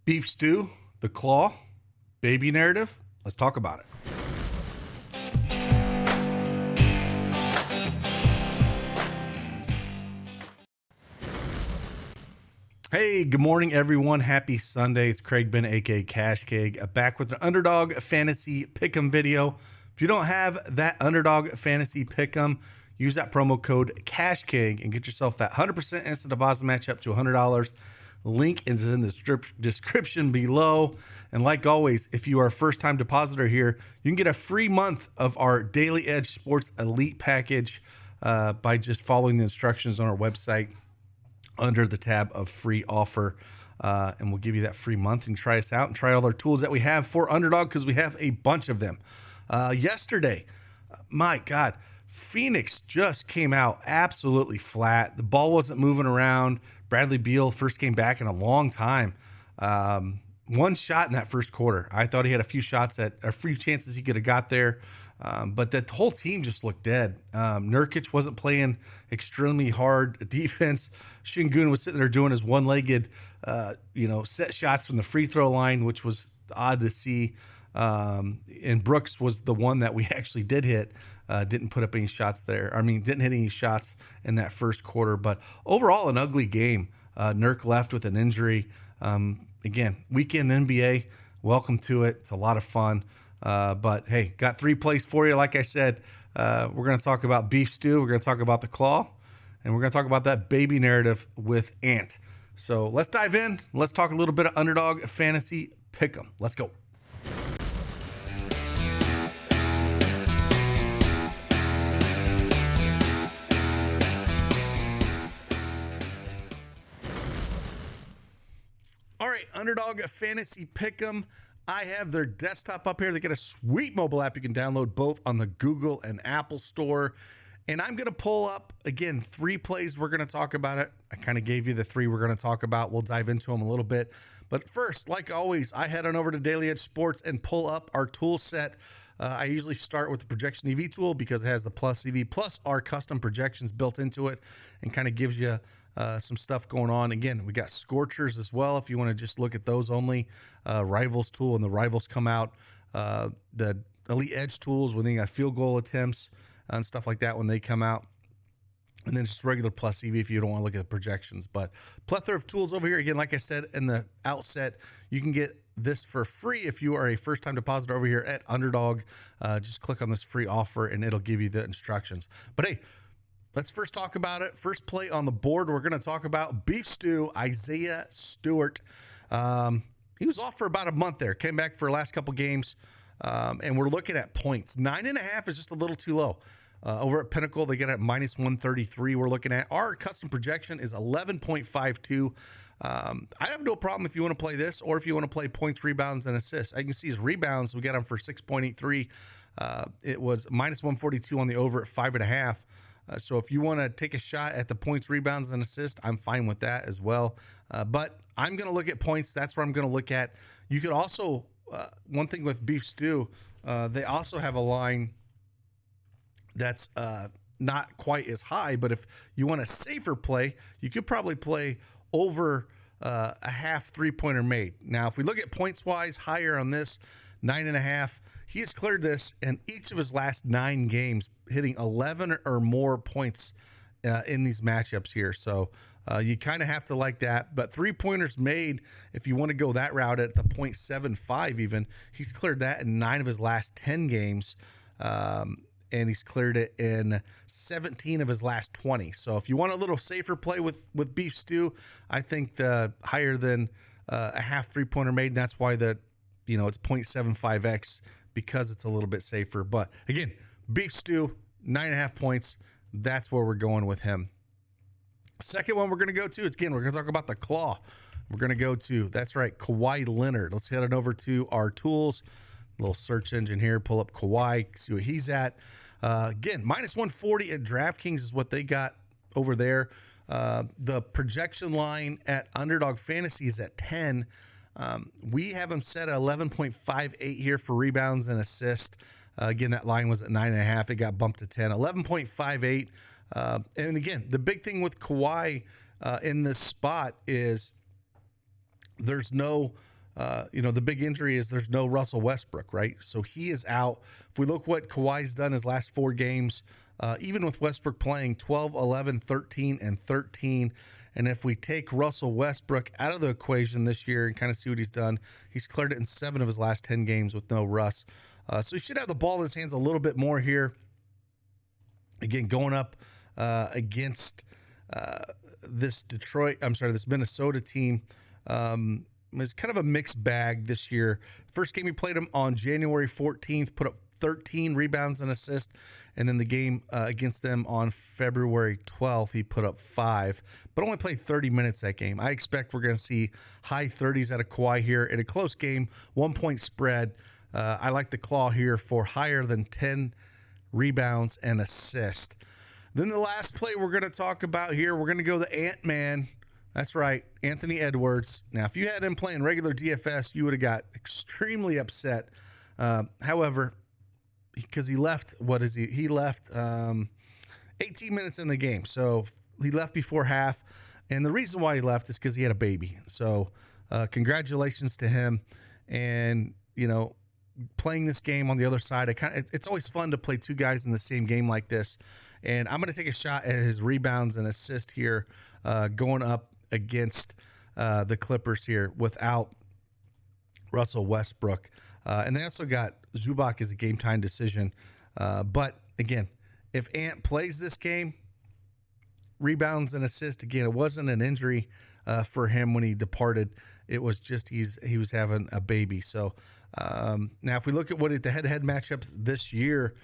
Beef stew, the claw, baby narrative. Let's talk about it. Hey, good morning, everyone. Happy Sunday. It's Craig Ben, aka Cash Cake, back with an Underdog Fantasy Pick'em video. If you don't have that Underdog Fantasy Pick'em, use that promo code Cash Cake and get yourself that 100% instant deposit match up to $100. Link is in the description below. And like always, if you are a first-time depositor here, you can get a free month of our Daily Edge Sports Elite package by just following the instructions on our website under the tab of free offer. And we'll give you that free month and try us out and try all our tools that we have for Underdog, because we have a bunch of them. Yesterday, my God, Phoenix just came out absolutely flat. The ball wasn't moving around. Bradley Beal first came back in a long time. One shot in that first quarter. I thought he had a few chances he could have got there. But the whole team just looked dead. Nurkic wasn't playing extremely hard defense. Şengün was sitting there doing his one-legged, set shots from the free throw line, which was odd to see. And Brooks was the one that we actually did hit. Didn't put up any shots there. Didn't hit any shots in that first quarter. But overall, an ugly game. Nurk left with an injury. Again, weekend NBA. Welcome to it. It's a lot of fun. But hey, got 3 plays for you. Like I said, we're going to talk about beef stew. We're going to talk about the claw, and we're going to talk about that baby narrative with Ant. So let's dive in. Let's talk a little bit of Underdog Fantasy Pick'em. Let's go. All right, Underdog Fantasy Pick'em. I have their desktop up here. They get a sweet mobile app you can download both on the Google and Apple Store. And I'm going to pull up, again, 3 plays. We're going to talk about it. I kind of gave you the 3 we're going to talk about. We'll dive into them a little bit. But first, like always, I head on over to Daily Edge Sports and pull up our tool set. I usually start with the Projection EV tool because it has the Plus EV plus our custom projections built into it and kind of gives you some stuff going on. Again, we got Scorchers as well if you want to just look at those only. Rivals tool, and the Rivals come out. The Elite Edge tools when they got field goal attempts and stuff like that when they come out. And then just regular Plus EV if you don't want to look at the projections. But plethora of tools over here. Again, like I said in the outset, you can get this for free if you are a first-time depositor over here at Underdog. Just click on this free offer and it'll give you the instructions. But hey, let's first talk about it. First play on the board, we're going to talk about beef stew, Isaiah Stewart. He was off for about a month there. Came back for the last couple games, and we're looking at points. 9.5 is just a little too low. Over at Pinnacle, they get at -133. We're looking at our custom projection is 11.52. I have no problem if you want to play this or if you want to play points, rebounds, and assists. I can see his rebounds. We got him for 6.83. It was -142 on the over at 5.5. So if you want to take a shot at the points, rebounds, and assists, I'm fine with that as well. But I'm going to look at points. That's what I'm going to look at. You could also, one thing with beef stew, they also have a line that's not quite as high. But if you want a safer play, you could probably play over a half three-pointer made. Now, if we look at points-wise, higher on this, 9.5. He has cleared this in each of his last 9 games, hitting 11 or more points in these matchups here. So you kind of have to like that. But 3-pointers made, if you want to go that route at the 0.75 even, he's cleared that in 9 of his last 10 games. And he's cleared it in 17 of his last 20. So if you want a little safer play with beef stew, I think the higher than a half 3-pointer made, and that's why it's 0.75x, because it's a little bit safer. But again, beef stew, 9.5 points. That's where we're going with him. Second one we're going to go to, again, we're going to talk about the claw. We're going to go to, that's right, Kawhi Leonard. Let's head on over to our tools. Little search engine here. Pull up Kawhi, see what he's at. Again, -140 at DraftKings is what they got over there. The projection line at Underdog Fantasy is at 10. We have him set at 11.58 here for rebounds and assists. Again, that line was at 9.5. It got bumped to 10. 11.58. And again, the big thing with Kawhi in this spot is there's no the big injury is there's no Russell Westbrook, right? So he is out. If we look what Kawhi's done his last 4 games, even with Westbrook playing 12, 11, 13, and 13. And if we take Russell Westbrook out of the equation this year and kind of see what he's done, he's cleared it in 7 of his last 10 games with no Russ. So he should have the ball in his hands a little bit more here. Again, going up against this Minnesota team. It's kind of a mixed bag this year. First game he played him on January 14th, put up 13 rebounds and assists. And then the game against them on February 12th, he put up 5, but only played 30 minutes that game. I expect we're going to see high 30s out of Kawhi here in a close game, 1-point spread. I like the claw here for higher than 10 rebounds and assists. Then the last play we're going to talk about here, we're going to go the Ant-Man. That's right, Anthony Edwards. Now, if you had him playing regular DFS, you would have got extremely upset. However, because he left, he left 18 minutes in the game. So he left before half. And the reason why he left is because he had a baby. So congratulations to him. And, playing this game on the other side, it's always fun to play 2 guys in the same game like this. And I'm going to take a shot at his rebounds and assist here going up against the Clippers here without Russell Westbrook. And they also got Zubac as a game-time decision. But, again, if Ant plays this game, rebounds and assists, again, it wasn't an injury for him when he departed. It was just he was having a baby. So, now if we look at what the head-to-head matchups this year,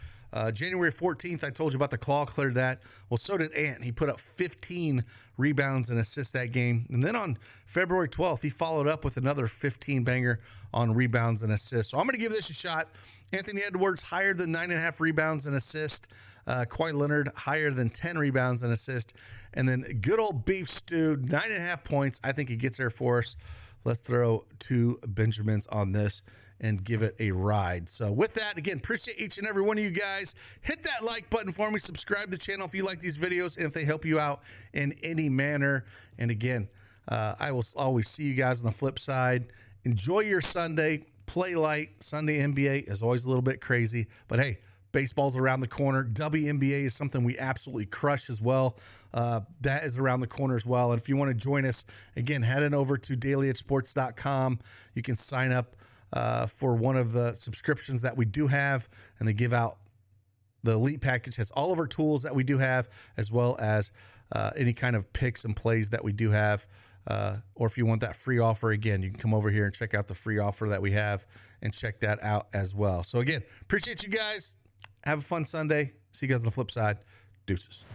January 14th, I told you about the claw, cleared that. Well, so did Ant. He put up 15 rebounds and assists that game. And then on February 12th, he followed up with another 15 banger on rebounds and assists. So I'm going to give this a shot. Anthony Edwards higher than 9.5 rebounds and assists. Kawhi Leonard higher than 10 rebounds and assists. And then good old Beef Stew, 9.5 points. I think he gets there for us. Let's throw 2 Benjamins on this and give it a ride. So with that, again, appreciate each and every one of you guys. Hit that like button for me. Subscribe to the channel if you like these videos and if they help you out in any manner. And again, I will always see you guys on the flip side. Enjoy your Sunday. Play light. Sunday NBA is always a little bit crazy. But hey, baseball's around the corner. WNBA is something we absolutely crush as well. That is around the corner as well. And if you want to join us, again, head on over to dailyedgesports.com. You can sign up for one of the subscriptions that we do have, and they give out the elite package. Has all of our tools that we do have, as well as any kind of picks and plays that we do have. Or if you want that free offer, again, you can come over here and check out the free offer that we have and check that out as well. So again, appreciate you guys. Have a fun Sunday. See you guys on the flip side. Deuces.